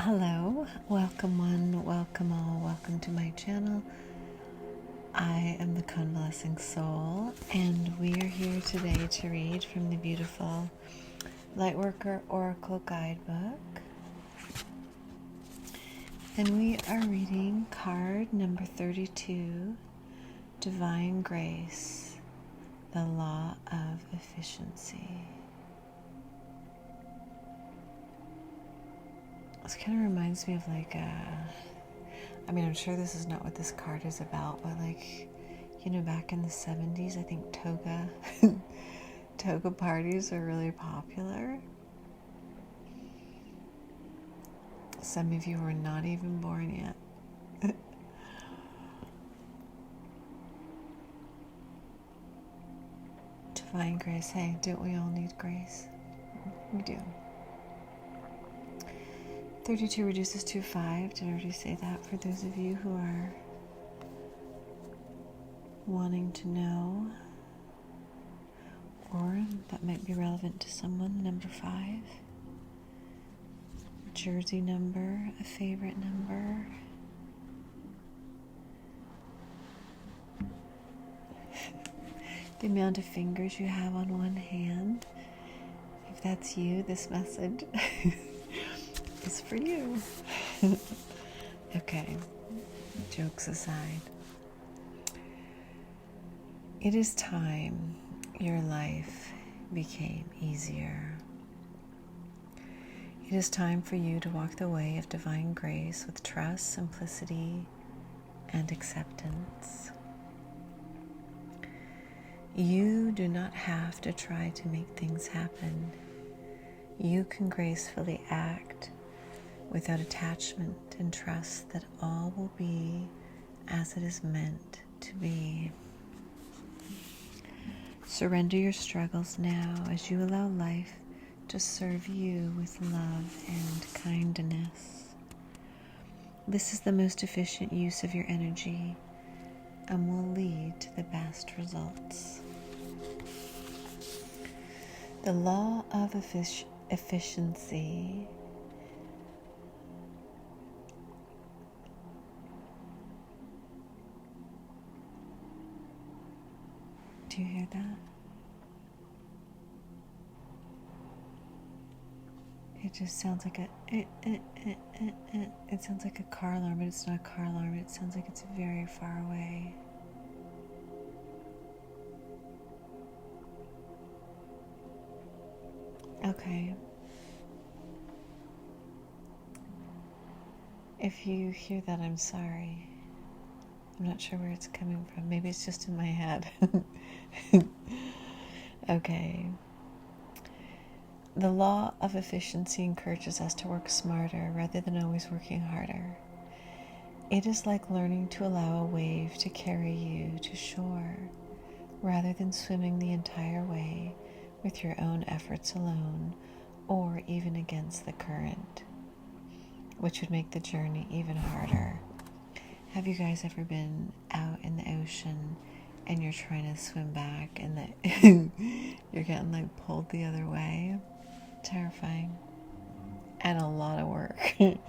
Hello, welcome one, welcome all, welcome to my channel. I am the Convalescing Soul, and we are here today to read from the beautiful Lightworker Oracle Guidebook. And we are reading card number 32, Divine Grace, the Law of Efficiency. This kind of reminds me of I'm sure this is not what this card is about, but back in the 70s, I think toga parties are really popular. Some of you were not even born yet. Divine grace. Hey, don't we all need grace? We do. 32 reduces to 5. Did I already say that? For those of you who are wanting to know, or that might be relevant to someone, number 5. Jersey number, a favorite number. The amount of fingers you have on one hand. If that's you, this message is for you. Okay, jokes aside. It is time your life became easier. It is time for you to walk the way of divine grace with trust, simplicity, and acceptance. You do not have to try to make things happen. You can gracefully act without attachment and trust that all will be as it is meant to be. Surrender your struggles now as you allow life to serve you with love and kindness. This is the most efficient use of your energy and will lead to the best results. The law of efficiency . Do you hear that? It just sounds like it sounds like a car alarm, but it's not a car alarm. It sounds like it's very far away. Okay. If you hear that, I'm sorry. I'm not sure where it's coming from. Maybe it's just in my head. Okay. The law of efficiency encourages us to work smarter rather than always working harder. It is like learning to allow a wave to carry you to shore rather than swimming the entire way with your own efforts alone or even against the current, which would make the journey even harder. Have you guys ever been out in the ocean and you're trying to swim back and you're getting pulled the other way? Terrifying. And a lot of work. It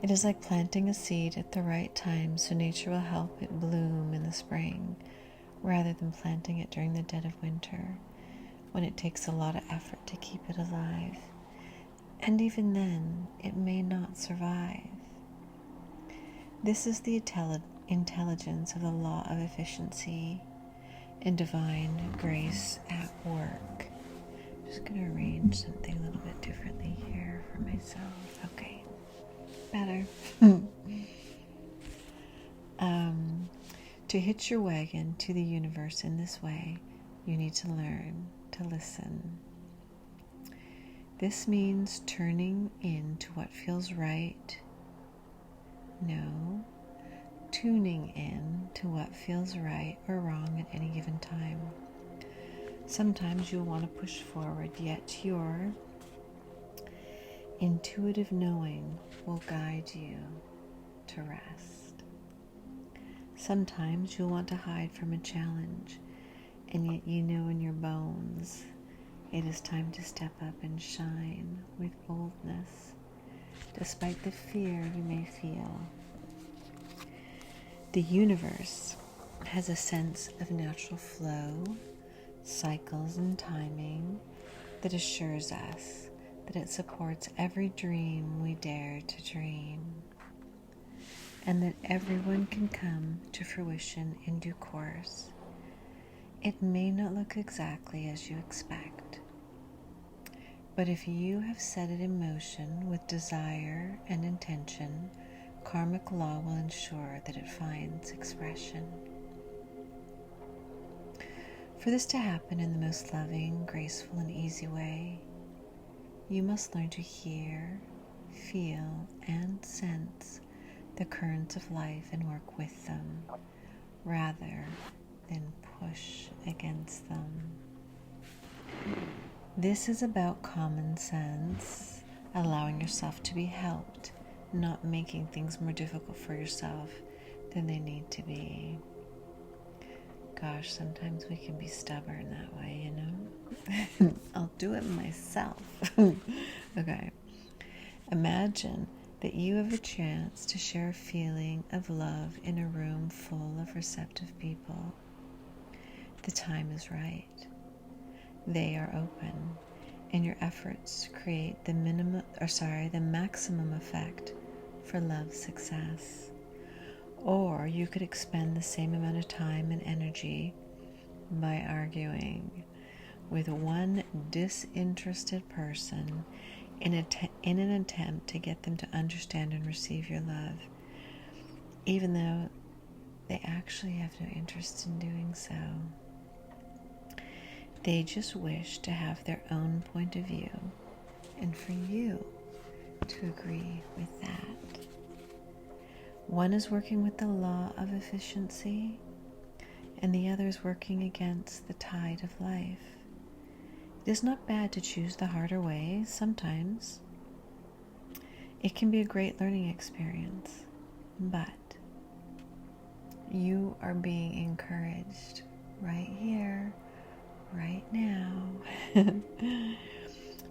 is like planting a seed at the right time so nature will help it bloom in the spring rather than planting it during the dead of winter when it takes a lot of effort to keep it alive. And even then, it may not survive. This is the intelligence of the law of efficiency and divine grace at work. I'm just going to arrange something a little bit differently here for myself. Okay, better. To hitch your wagon to the universe in this way, you need to learn to listen. This means turning in to what feels right. No, tuning in to what feels right or wrong at any given time. Sometimes you'll want to push forward, yet your intuitive knowing will guide you to rest. Sometimes you'll want to hide from a challenge, and yet you know in your bones It is time to step up and shine with boldness, despite the fear you may feel. The universe has a sense of natural flow, cycles, and timing that assures us that it supports every dream we dare to dream, and that everyone can come to fruition in due course. It may not look exactly as you expect, but if you have set it in motion with desire and intention, karmic law will ensure that it finds expression. For this to happen in the most loving, graceful, and easy way, you must learn to hear, feel, and sense the currents of life and work with them, rather than push against them. This is about common sense, allowing yourself to be helped, not making things more difficult for yourself than they need to be. Gosh, sometimes we can be stubborn that way, you know? I'll do it myself. Okay. Imagine that you have a chance to share a feeling of love in a room full of receptive people. The time is right. They are open, and your efforts create the maximum effect for love's success. Or you could expend the same amount of time and energy by arguing with one disinterested person in an attempt to get them to understand and receive your love, even though they actually have no interest in doing so. They just wish to have their own point of view, and for you to agree with that. One is working with the law of efficiency, and the other is working against the tide of life. It is not bad to choose the harder way sometimes. It can be a great learning experience, but you are being encouraged right here, right now,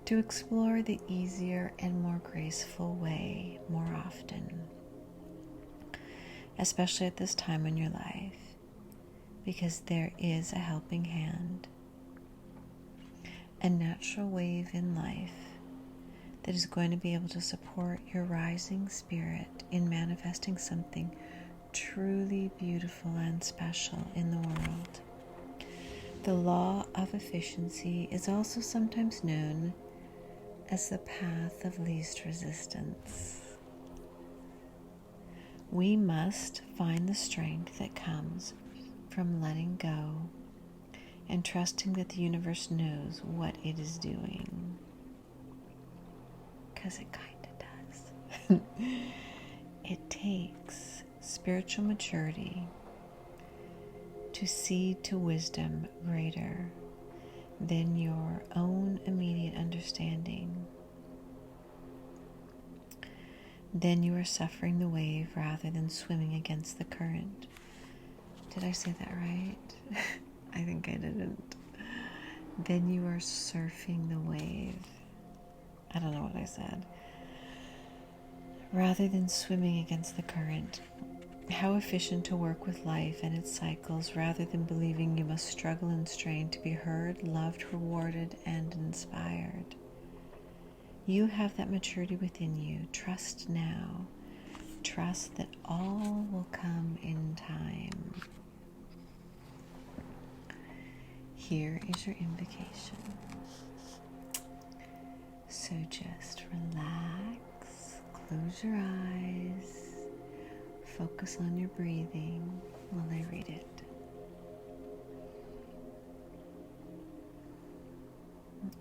to explore the easier and more graceful way more often, especially at this time in your life, because there is a helping hand, a natural wave in life that is going to be able to support your rising spirit in manifesting something truly beautiful and special in the world. The law of efficiency is also sometimes known as the path of least resistance. We must find the strength that comes from letting go and trusting that the universe knows what it is doing. Because it kind of does. It takes spiritual maturity to see to wisdom greater than your own immediate understanding. Then you are suffering the wave rather than swimming against the current. Did I say that right? I think I didn't. Then you are surfing the wave. I don't know what I said. Rather than swimming against the current. How efficient to work with life and its cycles rather than believing you must struggle and strain to be heard, loved, rewarded, and inspired. You have that maturity within you. Trust now. Trust that all will come in time. Here is your invocation. So just relax, close your eyes, focus on your breathing while I read it.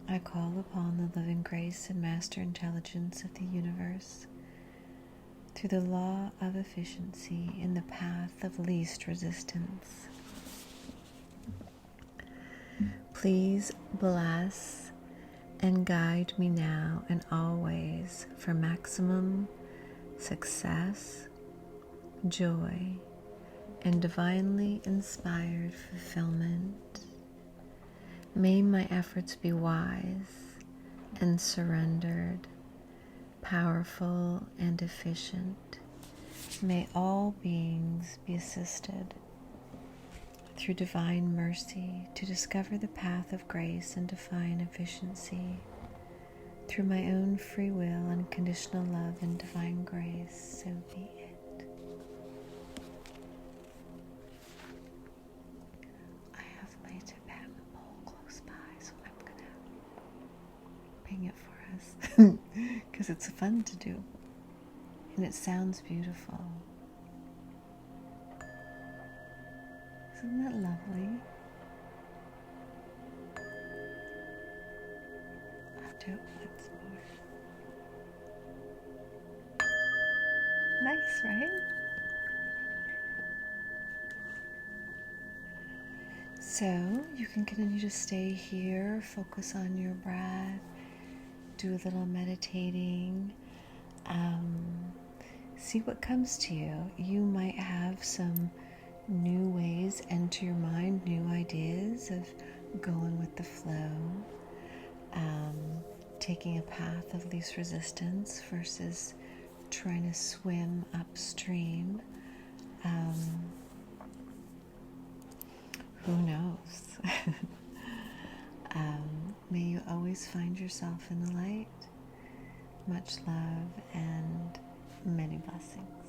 I call upon the loving grace and master intelligence of the universe through the law of efficiency in the path of least resistance. Please bless and guide me now and always for maximum success, joy, and divinely inspired fulfillment. May my efforts be wise and surrendered, powerful and efficient. May all beings be assisted through divine mercy to discover the path of grace and divine efficiency. Through my own free will, unconditional love, and divine grace, so be it. I have my Tibetan bowl close by, so I'm going to ping it for us because it's fun to do and it sounds beautiful. Isn't that lovely? I'll do it once more. Nice, right? So you can continue to stay here, focus on your breath, do a little meditating, see what comes to you. You might have some new ways enter your mind, new ideas of going with the flow, taking a path of least resistance versus trying to swim upstream. Who knows? May you always find yourself in the light. Much love and many blessings.